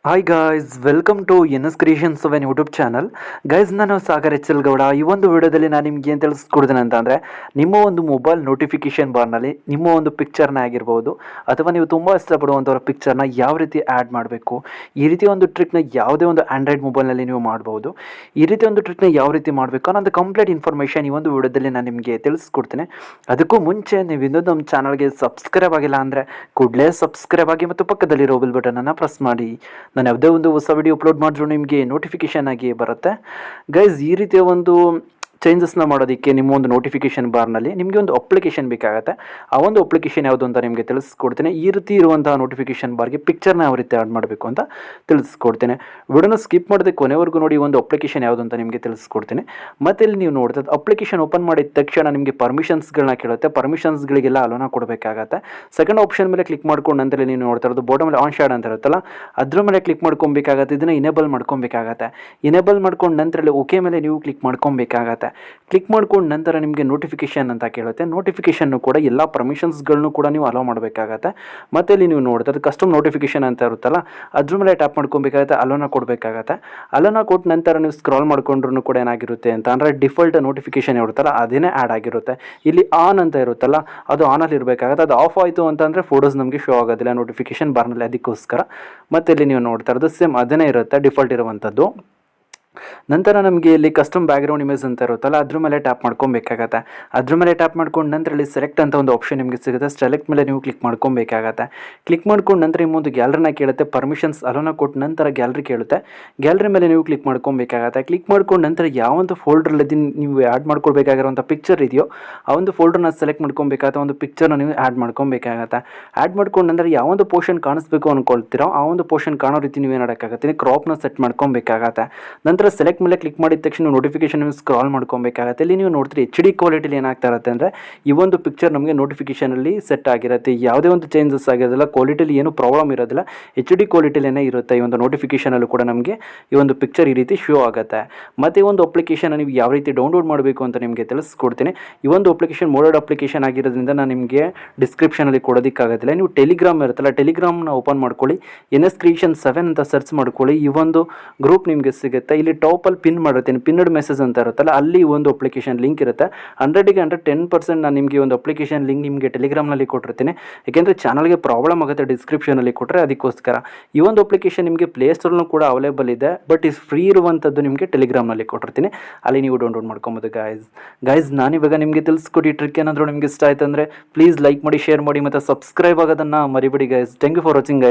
Hi guys, welcome to N S creations of an YouTube channel. Guys, ನಾನು Sagar H L Gowda. ಈ ಒಂದು ವಿಡಿಯೋದಲ್ಲಿ ನಾನು ನಿಮ್ಗೆ ಏನು ತಿಳಿಸ್ಕೊಡ್ತೇನೆ ಅಂತಂದರೆ, ನಿಮ್ಮ ಒಂದು ಮೊಬೈಲ್ ನೋಟಿಫಿಕೇಷನ್ ಬಾರ್ನಲ್ಲಿ ನಿಮ್ಮ ಒಂದು ಪಿಕ್ಚರ್ನ ಆಗಿರ್ಬೋದು, ಅಥವಾ ನೀವು ತುಂಬ ಇಷ್ಟಪಡುವಂಥವ್ರ ಪಿಕ್ಚರ್ನ ಯಾವ ರೀತಿ ಆ್ಯಡ್ ಮಾಡಬೇಕು, ಈ ರೀತಿ ಒಂದು ಟ್ರಿಕ್ನ ಯಾವುದೇ ಒಂದು ಆ್ಯಂಡ್ರಾಯ್ಡ್ ಮೊಬೈಲ್ನಲ್ಲಿ ನೀವು ಮಾಡ್ಬೋದು. ಈ ರೀತಿ ಒಂದು ಟ್ರಿಕ್ನ ಯಾವ ರೀತಿ ಮಾಡಬೇಕು ಅನ್ನೋದು ಕಂಪ್ಲೀಟ್ ಇನ್ಫಾರ್ಮೇಷನ್ ಈ ಒಂದು ವಿಡಿಯೋದಲ್ಲಿ ನಾನು ನಿಮಗೆ ತಿಳಿಸ್ಕೊಡ್ತೇನೆ. ಅದಕ್ಕೂ ಮುಂಚೆ ನೀವು ಇನ್ನೂ ನಮ್ಮ ಚಾನಲ್ಗೆ ಸಬ್ಸ್ಕ್ರೈಬ್ ಆಗಿಲ್ಲ ಅಂದರೆ ಕೂಡಲೇ ಸಬ್ಸ್ಕ್ರೈಬ್ ಆಗಿ ಮತ್ತು ಪಕ್ಕದಲ್ಲಿರೋ ಬೆಲ್ ಬಟನನ್ನು ಪ್ರೆಸ್ ಮಾಡಿ. ನಾನು ಯಾವುದೇ ಒಂದು ಹೊಸ ವಿಡಿಯೋ ಅಪ್ಲೋಡ್ ಮಾಡಿದ್ರು ನಿಮಗೆ ನೋಟಿಫಿಕೇಷನ್ ಆಗಿ ಬರುತ್ತೆ. ಗೈಸ್, ಈ ರೀತಿಯ ಒಂದು ಚೇಂಜಸ್ನ ಮಾಡೋದಕ್ಕೆ ನಿಮ್ಮ ಒಂದು ನೋಟಿಫಿಕೇಷನ್ ಬಾರ್ನಲ್ಲಿ ನಿಮಗೆ ಒಂದು ಅಪ್ಲಿಕೇಶನ್ ಬೇಕಾಗುತ್ತೆ. ಆ ಒಂದು ಅಪ್ಲಿಕೇಶನ್ ಯಾವುದು ಅಂತ ನಿಮಗೆ ತಿಳಿಸ್ಕೊಡ್ತೇನೆ. ಈ ರೀತಿ ಇರುವಂತಹ ನೋಟಿಫಿಕೇಷನ್ ಬಾರ್ಗೆ ಪಿಕ್ಚರ್ನ ಯಾವ ರೀತಿ ಆ್ಯಡ್ ಮಾಡಬೇಕು ಅಂತ ತಿಳಿಸ್ಕೊಡ್ತೇನೆ. ವಿಡಿಯೋನ ಸ್ಕಿಪ್ ಮಾಡದೆ ಕೊನೆವರೆಗೂ ನೋಡಿ. ಒಂದು ಅಪ್ಲಿಕೇಶನ್ ಯಾವುದು ಅಂತ ನಿಮಗೆ ತಿಳಿಸ್ಕೊಡ್ತೇನೆ. ಮತ್ತು ಇಲ್ಲಿ ನೀವು ನೋಡ್ತಾ ಅಪ್ಲಿಕೇಶನ್ ಓಪನ್ ಮಾಡಿದ ತಕ್ಷಣ ನಿಮಗೆ ಪರ್ಮಿಷನ್ಸ್ಗಳನ್ನ ಕೇಳುತ್ತೆ. ಪರ್ಮಿಷನ್ಸ್ಗಳಿಗೆಲ್ಲ ಅಲೋನ ಕೊಡಬೇಕಾಗತ್ತೆ. ಸೆಕೆಂಡ್ ಆಪ್ಷನ್ ಮೇಲೆ ಕ್ಲಿಕ್ ಮಾಡ್ಕೊಂಡು ನಂತರ ನೀವು ನೋಡ್ತಾ ಇರೋದು ಬೋರ್ಡ್ ಮೇಲೆ ಆನ್ ಶಾಡ್ ಅಂತ ಇರುತ್ತಲ್ಲ, ಅದ್ರ ಮೇಲೆ ಕ್ಲಿಕ್ ಮಾಡ್ಕೊಬೇಕಾಗತ್ತೆ. ಇದನ್ನು ಇನೇಬಲ್ ಮಾಡ್ಕೊಬೇಕಾಗತ್ತೆ. ಇನೇಬಲ್ ಮಾಡ್ಕೊಂಡು ನಂತರ ಓಕೆ ಮೇಲೆ ನೀವು ಕ್ಲಿಕ್ ಮಾಡ್ಕೊಬೇಕಾಗತ್ತೆ. ಕ್ಲಿಕ್ ಮಾಡ್ಕೊಂಡು ನಂತರ ನಿಮಗೆ ನೋಟಿಫಿಕೇಶನ್ ಅಂತ ಕೇಳುತ್ತೆ. ನೋಟಿಫಿಕೇಶನ್ನು ಕೂಡ ಎಲ್ಲ ಪರ್ಮಿಷನ್ಸ್ಗಳನ್ನು ಕೂಡ ನೀವು ಅಲೋ ಮಾಡಬೇಕಾಗತ್ತೆ. ಮತ್ತು ಇಲ್ಲಿ ನೀವು ನೋಡ್ತಾರೆ ಕಸ್ಟಮ್ ನೋಟಿಫಿಕೇಶನ್ ಅಂತ ಇರುತ್ತಲ್ಲ, ಅದ್ರ ಮೇಲೆ ಟ್ಯಾಪ್ ಮಾಡ್ಕೊಬೇಕಾಗತ್ತೆ. ಅಲೋನ ಕೊಡಬೇಕಾಗತ್ತೆ. ಅಲೋನ ಕೊಟ್ಟು ನಂತರ ನೀವು ಸ್ಕ್ರಾಲ್ ಮಾಡ್ಕೊಂಡ್ರೂ ಕೂಡ ಏನಾಗಿರುತ್ತೆ ಅಂತ ಅಂದರೆ ಡಿಫಾಲ್ಟ್ ನೋಟಿಫಿಕೇಶನ್ ಇರುತ್ತಲ್ಲ ಅದೇನೇ ಆ್ಯಡ್ ಆಗಿರುತ್ತೆ. ಇಲ್ಲಿ ಆನ್ ಅಂತ ಇರುತ್ತಲ್ಲ, ಅದು ಆನಲ್ಲಿ ಇರಬೇಕಾಗತ್ತೆ. ಅದು ಆಫ್ ಆಯಿತು ಅಂತಂದರೆ ಫೋಟೋಸ್ ನಮಗೆ ಶೋ ಆಗೋದಿಲ್ಲ ನೋಟಿಫಿಕೇಶನ್ ಬಾರ್ನಲ್ಲಿ, ಅದಕ್ಕೋಸ್ಕರ. ಮತ್ತು ಇಲ್ಲಿ ನೀವು ನೋಡ್ತಾ ಇರೋದು ಸೇಮ್ ಅದೇನೇ ಇರುತ್ತೆ, ಡಿಫಾಲ್ಟ್ ಇರುವಂಥದ್ದು. ನಂತರ ನಮಗೆ ಇಲ್ಲಿ ಕಸ್ಟಮ್ ಬ್ಯಾಕ್ಗ್ರೌಂಡ್ ಇಮೇಜ್ ಅಂತ ಇರುತ್ತಲ್ಲ, ಅದ್ರ ಮೇಲೆ ಟ್ಯಾಪ್ ಮಾಡ್ಕೊಬೇಕಾಗತ್ತೆ. ಅದ್ರ ಮೇಲೆ ಟ್ಯಾಪ್ ಮಾಡ್ಕೊಂಡು ನಂತರ ಇಲ್ಲಿ ಸೆಲೆಕ್ಟ್ ಅಂತ ಒಂದು ಆಪ್ಷನ್ ನಿಮಗೆ ಸಿಗುತ್ತೆ. ಸೆಲೆಕ್ಟ್ ಮೇಲೆ ನೀವು ಕ್ಲಿಕ್ ಮಾಡ್ಕೊಬೇಕಾಗತ್ತೆ. ಕ್ಲಿಕ್ ಮಾಡ್ಕೊಂಡು ನಂತರ ನಿಮ್ಮೊಂದು ಗ್ಯಾಲರಿನ ಕೇಳುತ್ತೆ. ಪರ್ಮಿಷನ್ಸ್ ಅಲೋನ ಕೊಟ್ಟು ನಂತರ ಗ್ಯಾಲರಿ ಕೇಳುತ್ತೆ. ಗ್ಯಾಲರಿ ಮೇಲೆ ನೀವು ಕ್ಲಿಕ್ ಮಾಡ್ಕೊಬೇಕಾಗತ್ತೆ. ಕ್ಲಿಕ್ ಮಾಡ್ಕೊಂಡು ನಂತರ ಯಾವೊಂದು ಫೋಲ್ಡ್ರಲ್ಲಿ ನೀವು ಆ್ಯಡ್ ಮಾಡ್ಕೊಳ್ಬೇಕಾಗಿರೋಂಥ ಪಿಕ್ಚರ್ ಇದೆಯೋ ಆ ಒಂದು ಫೋಲ್ಡರ್ನ ಸೆಲೆಕ್ಟ್ ಮಾಡ್ಕೊಬೇಕಾಗತ್ತೆ. ಒಂದು ಪಿಕ್ಚರ್ನ ನೀವು ಆ್ಯಡ್ ಮಾಡ್ಕೊಬೇಕಾಗತ್ತೆ. ಆ್ಯಡ್ ಮಾಡ್ಕೊಂಡು ನಂತರ ಯಾವೊಂದು ಪೋರ್ಷನ್ ಕಾಣಿಸ್ಬೇಕು ಅಂದ್ಕೊಳ್ತೀರೋ ಆ ಒಂದು ಪೋರ್ಷನ್ ಕಾಣೋ ರೀತಿ ನೀವು ಏನಾಡೋಕ್ಕಾಗತ್ತೆ, ಕ್ರಾಪ್ನ ಸೆಟ್ ಮಾಡ್ಕೊಬೇಕಾಗತ್ತೆ. ನಂತರ ಸೆಲೆಕ್ಟ್ ಮೇಲೆ ಕ್ಲಿಕ್ ಮಾಡಿದ ತಕ್ಷಣ ನೋಟಿಫಿಕೇಶನ್ ನೀವು ಸ್ಕ್ರಾಲ್ ಮಾಡ್ಕೊಬೇಕಾಗತ್ತೆ. ಇಲ್ಲಿ ನೀವು ನೋಡ್ತೀರಿ HD ಕ್ವಾಲಿಟಿಲಿ ಏನಾಗ್ತಾ ಇರುತ್ತೆ ಅಂದರೆ ಈ ಒಂದು ಪಿಕ್ಚರ್ ನಮಗೆ ನೋಟಿಫಿಕೇಶನಲ್ಲಿ ಸೆಟ್ ಆಗಿರುತ್ತೆ. ಯಾವುದೇ ಒಂದು ಚೇಂಜಸ್ ಆಗಿರೋದಿಲ್ಲ, ಕ್ವಾಲಿಟಿಲಿ ಏನು ಪ್ರಾಬ್ಲಮ್ ಇರೋದಿಲ್ಲ. HD ಕ್ವಾಲಿಟಿಲೇನೇ ಇರುತ್ತೆ. ಈ ಒಂದು ನೋಟಿಫಿಕೇಶನಲ್ಲೂ ಕೂಡ ನಮಗೆ ಈ ಒಂದು ಪಿಕ್ಚರ್ ಈ ರೀತಿ ಶೋ ಆಗುತ್ತೆ. ಮತ್ತು ಈ ಒಂದು ಅಪ್ಲಿಕೇಶನ್ ನೀವು ಯಾವ ರೀತಿ ಡೌನ್ಲೋಡ್ ಮಾಡಬೇಕು ಅಂತ ನಿಮಗೆ ತಿಳಿಸ್ಕೊಡ್ತೀನಿ. ಈ ಒಂದು ಅಪ್ಲಿಕೇಶನ್ ಮೋಡೆಡ್ ಅಪ್ಲಿಕೇಶನ್ ಆಗಿರೋದ್ರಿಂದ ನಾನು ನಿಮಗೆ ಡಿಸ್ಕ್ರಿಪ್ಷನಲ್ಲಿ ಕೊಡೋದಕ್ಕಾಗೋದಿಲ್ಲ. ನೀವು ಟೆಲಿಗ್ರಾಮ್ ಇರುತ್ತಲ್ಲ, ಟೆಲಿಗ್ರಾಮ್ನ ಓಪನ್ ಮಾಡ್ಕೊಳ್ಳಿ. NS Creation 7 ಅಂತ ಸರ್ಚ್ ಮಾಡ್ಕೊಳ್ಳಿ. ಈ ಒಂದು ಗ್ರೂಪ್ ನಿಮಗೆ ಸಿಗುತ್ತೆ. ಇಲ್ಲಿ ಟಾಪಲ್ಲಿ ಪಿನ್ ಮಾಡಿರ್ತೀನಿ, ಪಿನ್ನಡ್ ಮೆಸೇಜ್ ಅಂತ ಇರುತ್ತಲ್ಲ, ಅಲ್ಲಿ ಒಂದು ಅಪ್ಲಿಕೇಶನ್ ಲಿಂಕ್ ಇರುತ್ತೆ. 100ಗೆ 10% ನಾನು ನಿಮಗೆ ಒಂದು ಅಪ್ಲಿಕೇಶನ್ ಲಿಂಕ್ ನಿಮಗೆ ಟೆಲಿಗ್ರಾಮ್ನಲ್ಲಿ ಕೊಟ್ಟಿರ್ತೀನಿ. ಯಾಕೆಂದರೆ ಚಾನಲ್ಗೆ ಪ್ರಾಬ್ಲಮ್ ಆಗುತ್ತೆ ಡಿಸ್ಕ್ರಿಪ್ಷನಲ್ಲಿ ಕೊಟ್ಟರೆ, ಅದಕ್ಕೋಸ್ಕರ. ಈ ಒಂದು ಅಪ್ಲಿಕೇಶನ್ ನಿಮಗೆ ಪ್ಲೇಸ್ಟೋರ್ನೂ ಕೂಡ ಅವೈಲೇಬಲ್ ಇದೆ, ಬಟ್ ಇದು ಫ್ರೀ ಇರುವಂಥದ್ದು ನಿಮಗೆ ಟೆಲಿಗ್ರಾಮ್ನಲ್ಲಿ ಕೊಟ್ಟಿರ್ತೀನಿ. ಅಲ್ಲಿ ನೀವು ಡೌನ್ಲೋಡ್ ಮಾಡ್ಕೊಬೋದು. ಗೈಸ್, ನಾನಿವಾಗ ನಿಮಗೆ ತಿಳಿಸ್ಕೊಡಿ ಟ್ರಿಕ್ ಏನಾದರೂ ನಿಮಗೆ ಇಷ್ಟ ಆಯ್ತು ಅಂದರೆ ಪ್ಲೀಸ್ ಲೈಕ್ ಮಾಡಿ, ಶೇರ್ ಮಾಡಿ ಮತ್ತು ಸಬ್ಸ್ಕ್ರೈಬ್ ಆಗೋದನ್ನು ಮರಿಬೇಡಿ guys. Thank you for watching guys.